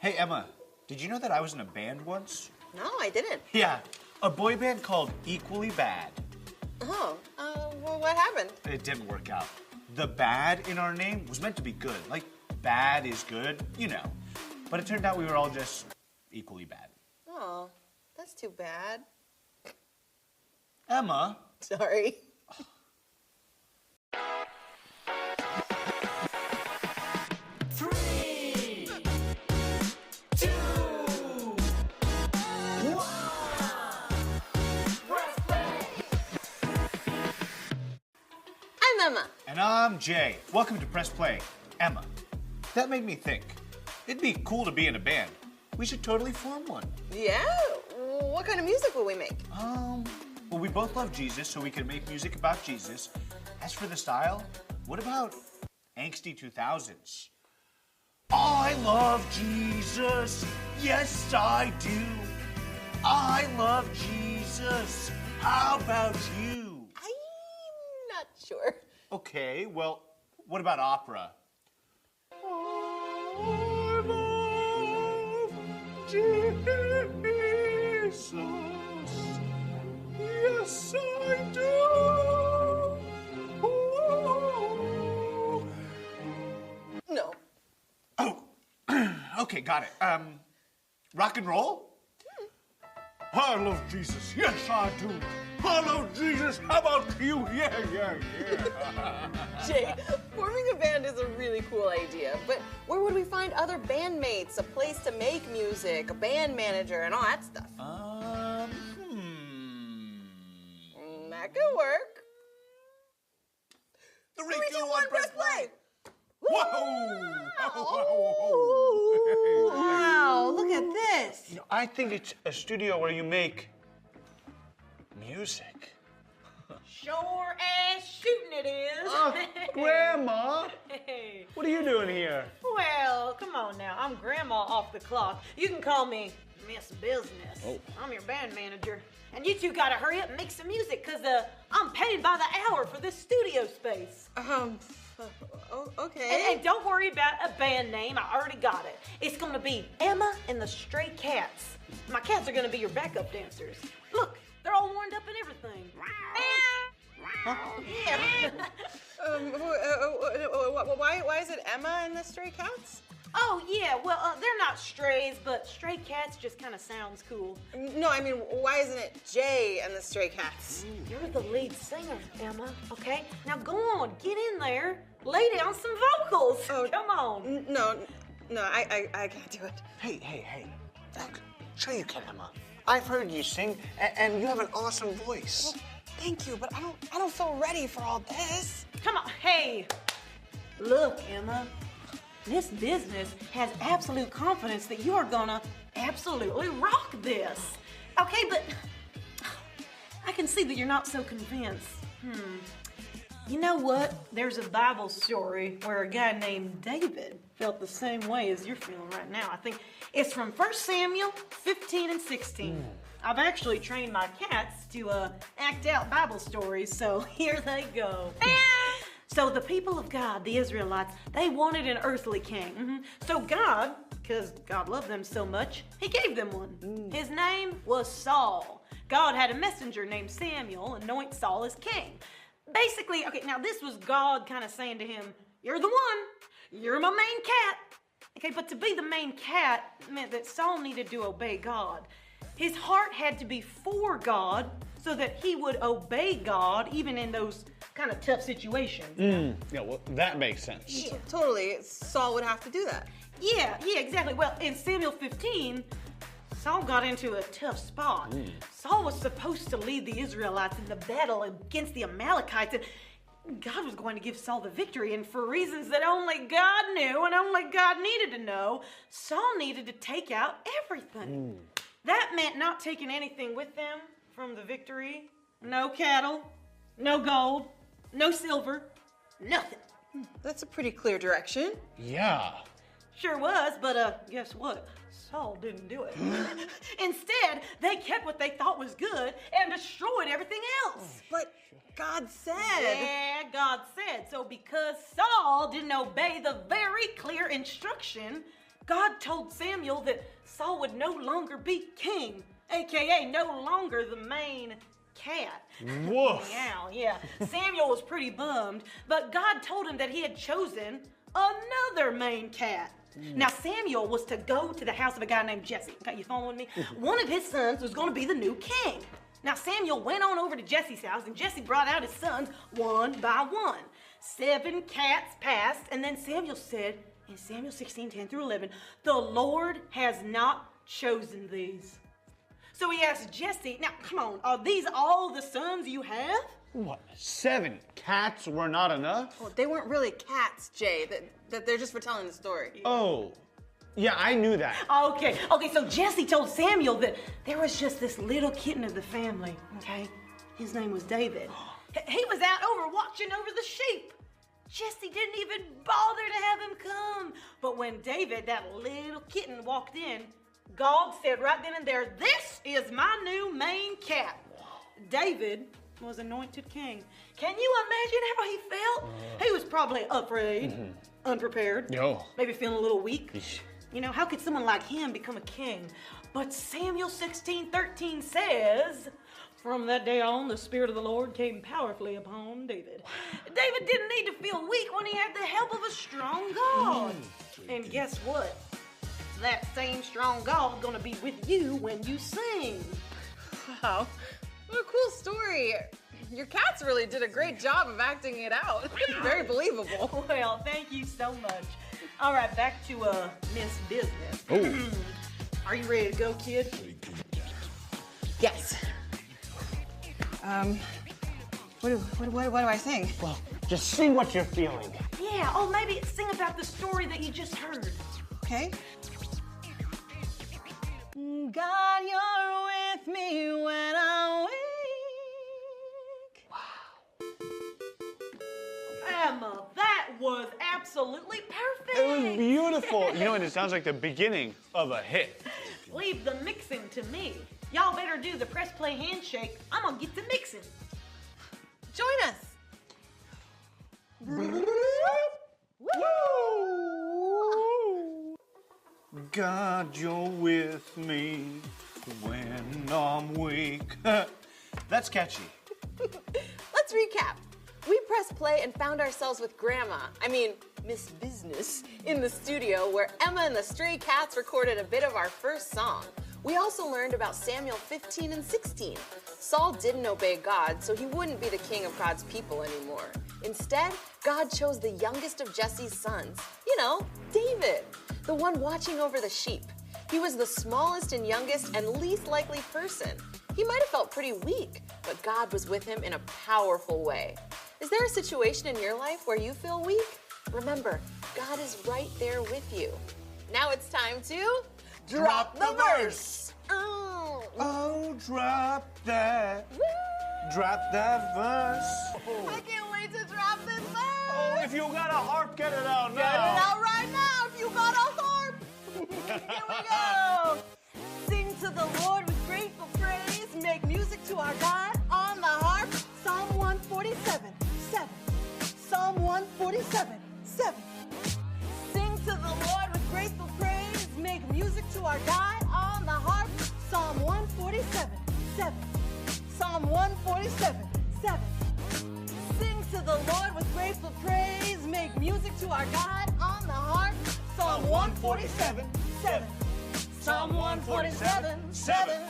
Hey, Emma, did you know that I was in a band once? No, I didn't. Yeah, a boy band called Equally Bad. Oh, well, what happened? It didn't work out. The bad in our name was meant to be good. Like, bad is good, you know. But it turned out we were all just equally bad. Oh, that's too bad. Emma. Sorry. I'm Emma. And I'm Jay. Welcome to Press Play. Emma, that made me think. It'd be cool to be in a band. We should totally form one. Yeah? What kind of music will we make? Well, we both love Jesus, so we can make music about Jesus. As for the style, what about angsty 2000s? I love Jesus. Yes, I do. I love Jesus. How about you? I'm not sure. Okay, well, what about opera? I love Jesus. Yes, I do. No. Oh, okay, got it. Rock and roll? I love Jesus. Yes, I do. I love Jesus. How about you? Yeah. Jay, forming a band is a really cool idea, but where would we find other bandmates, a place to make music, a band manager, and all that stuff? That could work. Three, 3, 2, 1, press play. Whoa! Wow, look at this. You know, I think it's a studio where you make music. Sure as shooting it is. Grandma, Hey. what are you doing here? Well, come on now. I'm Grandma off the clock. You can call me Miss Business. Oh. I'm your band manager. And you two gotta hurry up and make some music, cause I'm paid by the hour for this studio space. Okay. And don't worry about a band name. I already got it. It's gonna be Emma and the Stray Cats. My cats are gonna be your backup dancers. Look, they're all warmed up and everything. Yeah. Why is it Emma and the Stray Cats? Oh, yeah, well, they're not strays, but Stray Cats just kind of sounds cool. No, I mean, why isn't it Jay and the Stray Cats? You're the lead singer, Emma, okay? Now go on, get in there, lay down some vocals. Oh, Come on. No, I can't do it. Hey. Look, sure you can, Emma. I've heard you sing, and you have an awesome voice. Thank you, but I don't feel ready for all this. Come on, hey. Look, Emma, this business has absolute confidence that you're gonna absolutely rock this. Okay, but I can see that you're not so convinced. You know what? There's a Bible story where a guy named David felt the same way as you're feeling right now. I think it's from 1 Samuel 15 and 16. I've actually trained my cats to act out Bible stories, so here they go. So the people of God, the Israelites, they wanted an earthly king. So God, because God loved them so much, he gave them one. His name was Saul. God had a messenger named Samuel anoint Saul as king. Basically, okay, now this was God kind of saying to him, you're the one, you're my main cat. Okay, but to be the main cat meant that Saul needed to obey God. His heart had to be for God so that he would obey God even in those kind of tough situations. Yeah, well, that makes sense. Yeah, totally. Saul would have to do that. Yeah, exactly. Well, in Samuel 15, Saul got into a tough spot. Saul was supposed to lead the Israelites in the battle against the Amalekites, and God was going to give Saul the victory, and for reasons that only God knew and only God needed to know, Saul needed to take out everything. That meant not taking anything with them from the victory. No cattle, no gold, no silver, nothing. That's a pretty clear direction. Yeah. Sure was, but guess what? Saul didn't do it. Instead, they kept what they thought was good and destroyed everything else. But God said. Yeah, God said. So because Saul didn't obey the very clear instruction, God told Samuel that Saul would no longer be king, aka no longer the main cat. Woof. Yeah. Samuel was pretty bummed, but God told him that he had chosen another main cat. Now, Samuel was to go to the house of a guy named Jesse. Okay, you following me? One of his sons was going to be the new king. Now, Samuel went on over to Jesse's house, and Jesse brought out his sons one by one. 7 cats passed, and then Samuel said, in Samuel 16:10-11, the Lord has not chosen these. So he asked Jesse, now, come on, are these all the sons you have? What? 7 cats were not enough? Well, they weren't really cats, Jay. That they're just for telling the story. Oh, yeah, I knew that. Okay, so Jesse told Samuel that there was just this little kitten of the family, okay? His name was David. He was out over watching over the sheep. Jesse didn't even bother to have him come. But when David, that little kitten, walked in, God said right then and there, this is my new main cat. David was anointed king. Can you imagine how he felt? He was probably afraid, unprepared, maybe feeling a little weak. You know, how could someone like him become a king? But Samuel 16:13 says, from that day on, the Spirit of the Lord came powerfully upon David. David didn't need to feel weak when he had the help of a strong God. And guess what? That same strong God gonna be with you when you sing. Wow, what a cool story. Your cats really did a great job of acting it out. Very believable. Well, thank you so much. All right, back to Miss Business. Oh. Are you ready to go, kid? Yes. What do I sing? Well, just sing what you're feeling. Yeah, maybe sing about the story that you just heard. Okay. God, you're with me when I'm weak. Emma, that was absolutely perfect. It was beautiful. You know, and it sounds like the beginning of a hit. Leave the mixing to me. Y'all better do the press play handshake. I'm gonna get to mixing. Join us. God, you're with me when I'm weak. That's catchy. Let's recap. We pressed play and found ourselves with Miss Business, in the studio where Emma and the Stray Cats recorded a bit of our first song. We also learned about Samuel 15 and 16. Saul didn't obey God, so he wouldn't be the king of God's people anymore. Instead, God chose the youngest of Jesse's sons. You know, David, the one watching over the sheep. He was the smallest and youngest and least likely person. He might have felt pretty weak, but God was with him in a powerful way. Is there a situation in your life where you feel weak? Remember, God is right there with you. Now it's time to drop the verse. Oh, drop that. Drop that verse. I can't wait to drop this verse. Oh, if you got a harp, get it out now. Get it out right now if you got a harp. Here we go. Sing to the Lord with grateful praise. Make music to our God on the harp. Psalm 147, 7. Psalm 147, 7. Sing to the Lord with grateful praise. Make music to our God on the harp. Psalm 147, 7. Psalm 147, 7. Sing to the Lord with grateful praise. Make music to our God on the harp. Psalm 147, 7. Psalm 147, 7.